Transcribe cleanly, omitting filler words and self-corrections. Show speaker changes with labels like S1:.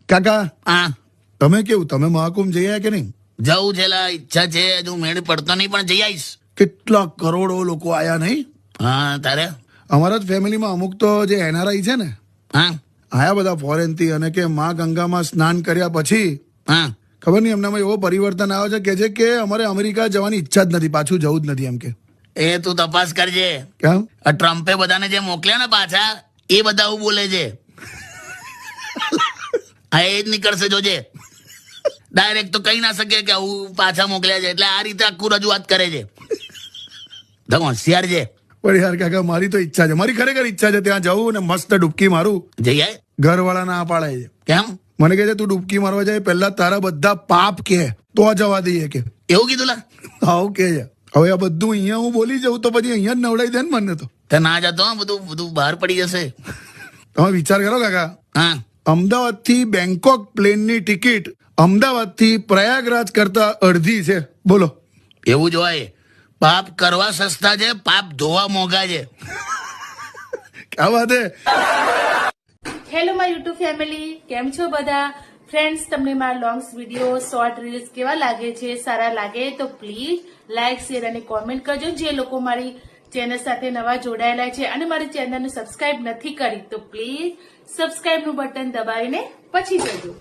S1: કાકા
S2: હા
S1: તમે કેવું, તમે મહાકુંભ જઈ આવ્યા કે નહીં?
S2: જવું છે લા, ઈચ્છા છે, હજુ મેળ પડતો નહીં પણ જઈ આવીશ.
S1: કેટલા કરોડો લોકો આયા નહીં?
S2: હા તારે
S1: અમારા જ ફેમિલીમાં અમુક તો જે એનઆરઆઈ છે ને,
S2: હા
S1: આયા બધા ફોરેન થી, અને કે માં ગંગામાં સ્નાન કર્યા પછી
S2: હા
S1: ખબર નહીં એમનામાં એવો પરિવર્તન આવે છે કે અમારે અમેરિકા જવાની ઈચ્છા જ નથી, પાછું જવું જ નથી એમ કે.
S2: એ તું તપાસ કરજે.
S1: કેમ?
S2: આ ટ્રમ્પે બધાને જે મોકલ્યા ને પાછા, એ બધા આવું બોલે છે. હા એ જ નીકળશે જોજે. ડાયરેક્ટ તો કહી ના શકે કે આવું પાછા મોકલ્યા છે, એટલે આ રીતે આખું રજૂઆત કરે છે. તમે હોશિયાર છે.
S1: પણ યાર કાકા, મારી તો ઈચ્છા છે, મારી ખરેખર ઈચ્છા છે ત્યાં જવું ને મસ્ત ડૂબકી મારું.
S2: જઈ આય.
S1: ઘરવાળા ના પાડે છે.
S2: કેમ
S1: મને કહે છે તું ડૂબકી મારવા જાય પહેલા તારા બધા પાપ કે તો જવા દઈએ કે.
S2: એવું કીધું લા?
S1: આવું કે છે. હવે આ બધું અહીંયા હું બોલી જાઉં તો પછી અહીંયા જ નવડાઈ દે ને મને તો.
S2: તે ના જતો બધું બધું બહાર પડી જશે.
S1: તમે વિચાર કરો કાકા,
S2: હા
S1: અમદાવાદ થી બેંકોક પ્લેનની ટિકિટ અમદાવાદ થી પ્રયાગરાજ કરતા અડધી છે. બોલો.
S2: એવું જ હોય. પાપ કરવા સસ્તા છે, પાપ ધોવા મોંઘા છે.
S1: ક્યાં વાત હે.
S3: હેલો માય યુટ્યુબ ફેમિલી, કેમ છો બધા ફ્રેન્ડ્સ? તમને મારા લોંગ્સ વિડીયો, શોર્ટ રીલ્સ કેવા લાગે છે? સારા લાગે તો પ્લીઝ લાઇક, શેર અને કોમેન્ટ કરજો. જે લોકો મારી ચેનલ સાથે નવા જોડાયેલા છે અને મારી ચેનલને સબસ્ક્રાઇબ નથી કરી તો પ્લીઝ સબસ્ક્રાઇબનું બટન દબાવીને પછી જજો.